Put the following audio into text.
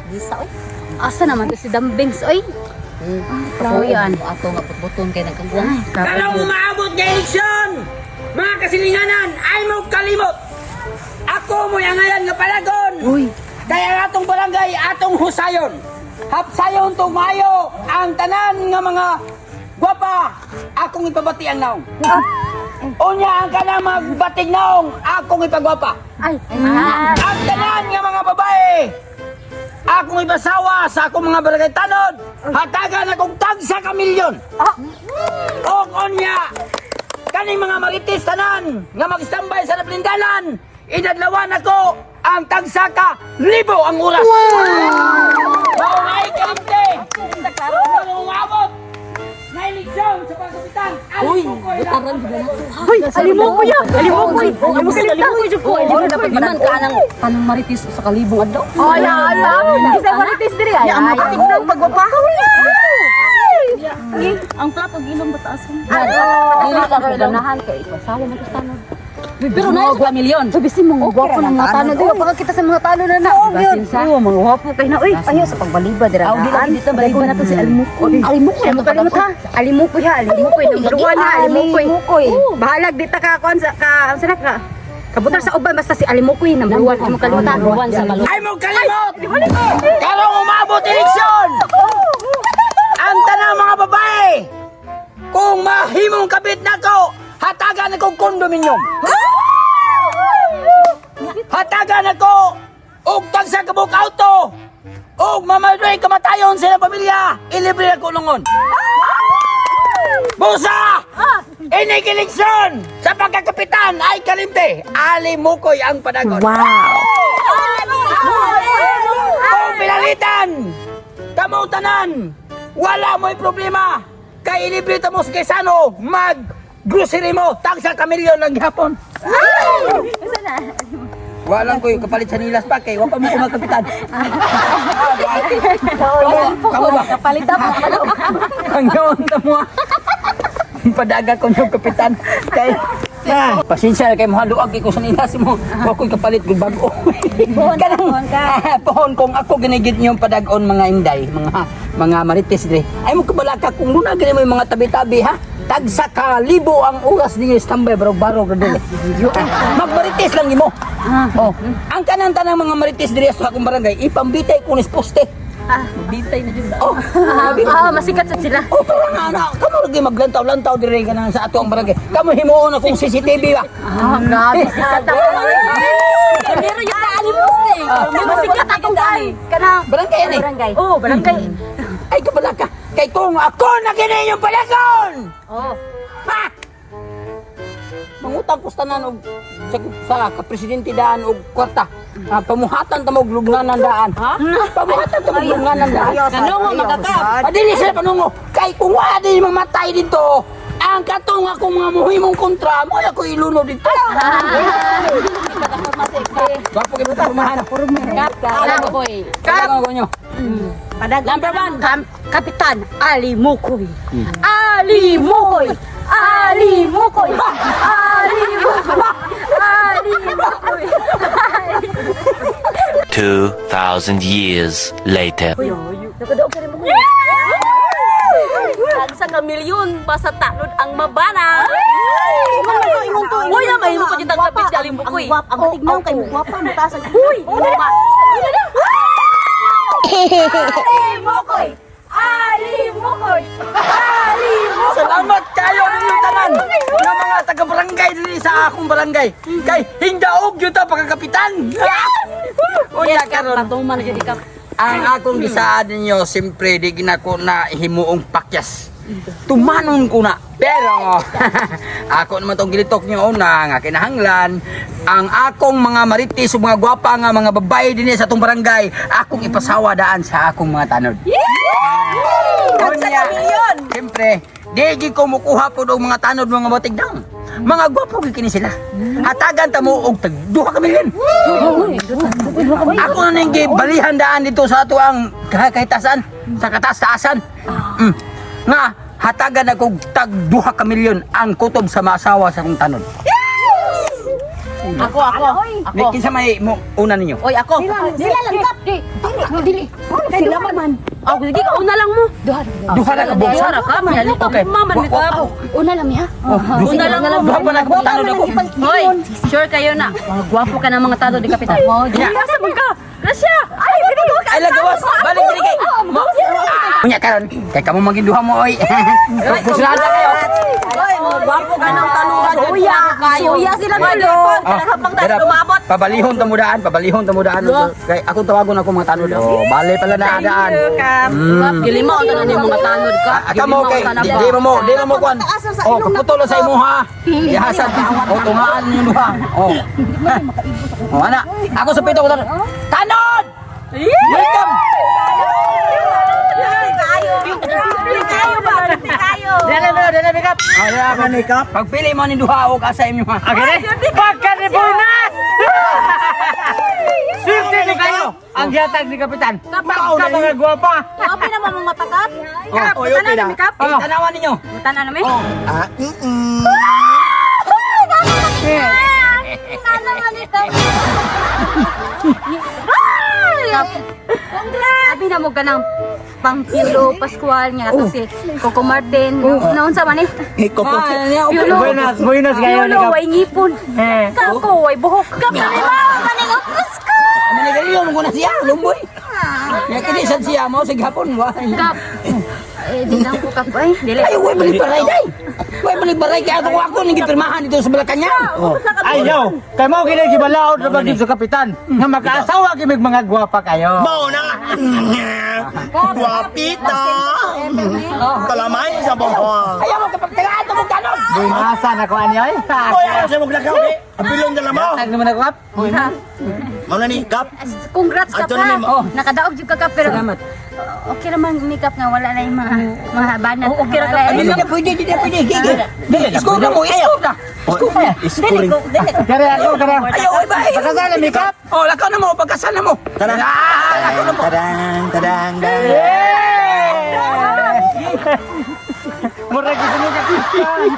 Gisa oy. Asa naman to si Dambings oy? Ako yan. Ato nga putbuton kay nagkagwang. Kalong umaabot ng eleksyon, mga kasilinganan, ay mo kalimot. Ako mo yung ngayon nga palagon. Uy. Kaya atong barangay, atong husayon. Hapsayon tumayo ang tanan nga mga gwapa. Akong ipabati ang naong. Unya ang kanang magbatig naong, akong ipagwapa. Ay. Ang tanan nga mga babae, akong ipasawa sa akong mga barangay tanod. Hatagan akong tagsa ka milyon. O unya, kaning mga marites tanan nga mag-standby sa naplindalan, inadlawan ako ang tagsa ka libo ang oras. Wow! Ay kamte! Kung umabot na eleksyon sa pagkapitan, Uy, butaran di ba na? Hoy, alimo ko ya. Alimo ko. Alimo ko jud ko. Ano dapat manan ka nang tanong maritis sa kalibong adlaw? Ay, ay, ay. Isa marites diri ay. Ay, tingnan pagwapa. Ang plato ginom bataasan. Dili ka Ang ganahan kay ipasawa man tanong. Pero na sa milyon. Sabisin mo gwapo ng mga tanod dito. Baka kita sa mga tanod na na. Basinsa. Oo, mga gwapo kay na. Uy, ayo sa pagbaliba dira. Aw, dili dito baliba na to si Almukoy. Alimukoy, mo kalimot ha. Alimukoy ha, alimukoy. Number 1 ha, alimukoy. Bahalag dita ka kon sa ka, sa ka. Kabutar sa uban basta si alimukoy number 1 mo kalimutan. Number 1 sa Malu. ay mo kalimot! Karong umabot eleksyon! Ang tanang mga babae, kung mahimong kabit na ko, hatagan ako kondominium. Hatagan ako og tagsa kabuk auto. Og mamayroy kamatayon sa ilang pamilya, ilibre ako lungon. Busa! Inig eleksyon sa pagkakapitan ay kalimte. Alimukoy ang panagon. Wow. Kung pinalitan, kamutanan, wala mo'y problema. Kay ilibre ta mo sa Quezano, mag-grocery mo, tagsa kamilyon ng hapon. Walang ko yung kapalit sa nilas pa kay wapa mo ko magkapitan. Kamu ba? Kapalit daw. Ang yun na mo. Padaga ko yung kapitan. Kay pasensya kay mahaluag ko sa nilas mo. Wa ko'y kapalit kung bago. Pohon kung ako ginigit niyo padagon mga inday, mga marites dire. Ay mo kabalaka kung muna gani mo yung mga tabi-tabi ha. Tagsa ka libo ang oras ninyo standby barog-barog na dili. Magmarites lang nimo. Oh, ang kanan tanang mga marites dire sa akong barangay ipambitay ko nis poste. Bintay na jud. Oh, Masikat sa sila. oh pero nga kamo lagi maglantaw-lantaw dire kanang sa ato ang barangay. Kamo himuon akong CCTV ba. Grabe sikat ako. Pero yung kaalimos ni. Masikat akong kay. Kana Barangay yan eh. barangay. Oh, barangay. Ay kabalaka. Kay kung ako na kini yung palagon. Oh. Ha! Mangutang kustanan og sa kapresidente daan og kwarta. Pamuhatan ta mo og lugnanan daan. Ha? Pamuhatan ta mo og lugnanan daan. Ano mo makakap? Adili sila panungo. Kay kung wala din mamatay dito, ang katong ako mga muhimong kontra, mo ako iluno dito. Bapo kay puta pumahan. Puro Alam ko boy. Kaya ko nyo. Number 1. Kapitan Ali Mukoy. Ali Mukoy. Ali Mukoy. Ali Mukoy. Ali Mukoy. 2,000 years later. Nakadaog ka rin mo. Sa kamilyon basta tanod ang mabana. Uy, na may mo ko ditang kapit sa Almukoy. Ang tignaw kay mo gwapa mo ta sa. Uy, ma. Ali Mukoy. Ali Mukoy. Ali Mukoy. Salamat kayo ninyo tanan ng mga taga-barangay dili sa akong barangay. Kay hingdaog yun ta pagkakapitan. Unya karon. Patuman na jud ka. Ang akong gisaad ninyo, siyempre di ginako na himuong pakyas. Tumanon ko na. Pero, ako naman itong gilitok nyo una nga kinahanglan. Ang akong mga maritis o mga gwapa nga mga babae din sa atong barangay, akong ipasawa daan sa akong mga tanod. Unya, siyempre, di ko mukuha po ng mga tanod mga batigdang. Mga gwapo kini sila. Hatagan ta mo og tag 2 ka milyon. Ako na ning gibalihan daan dito sa ato ang kahitasan, sa kataas-taasan. Nga hatagan ako tag 2 ka milyon ang kutob sa masawa sa kong tanod. Ako. Ni kinsa may mo una ninyo? Oy, ako. Sila lang kap. Dili. Sila man. Ako, hindi ka una lang mo. Duha na ka buksan. Duha ka, may halika. Okay. Maman, may ka. Una lang ha. Una lang mo. Duha pa na ka tanod ako. Hoy, sure kayo na. Mga gwapo ka ng mga tado di kapitan. Asa man ka? Rasya! Ay, Ay lagawas. Balik diri kay. Unya karon. Kay kamo maging duha mo oy. Kusulada kayo. Hoy, mga gwapo ka ng tanungan. Suya sila tulo. Pinaghabang tayo lumabot. Pabalihon tamudaan. Kay ako tawagon ako mga tanod. Oh, bale pala na daan. Gilima o tanan yung mga tanod ka. Kamo kay di mo kwan. Oh, kaputol sa imo ha. Ihasad. Oh, tungaan niyo duha. Oh. Oh, ana. Ako sa pito ko tanod. Welcome. Dala bigap. Ay, ka ni kap. Pagpili mo ni duha o ka sa inyo ha. Okay? Pagkaribunas! Swerte ni kayo! Ang yatag ni Kapitan. Ka mga gwapa! Okay naman mga matakap. Oh, okay na. Tanawan ninyo. Tanan namin. Abi na mo ganang pang Piolo Pascual nga to si Coco Martin. Naon sa man eh? Piolo. Buenas kayo ni Piolo Kap. way ngipon. Kako way buhok. Kap na ba maning Pasko? Manigalyo mo na siya, lumboy. Ya kini sad siya mo sa gapon wa. Kap. Di lang ko kap ay. Dili. Ay, way balik baray day. Way balik baray kay ako ning gipirmahan dito sa Malacañang. Ayaw! Kay mo kini gibalaod na bagid sa Kapitan. Nga mag-aasawa kimig mga gwapa kayo. Mau na! Guapita! Kalamay sa bohong! Ayaw mo kapag tagato mo kanon. Buenasan ako ani oy. Oy, ano sa mga lakaw ni? Apilon dala mo! Tag naman ako kap. Mau na ni, Kap! Congrats kap Ato na ha. ni mo. Nakadaog jud ka kap pero okay naman makeup nga wala na yung mga banat. Okay ra Ay, di na pwede. Isko na mo, isko na. Iskuling! Kare ako kare. Ayaw, ay ba? Pagkasala mi kap. Oh, lakaw na mo, pagkasal na mo. Tadang! Lakaw na mo. Tadang! Murag gid ni Kapitan.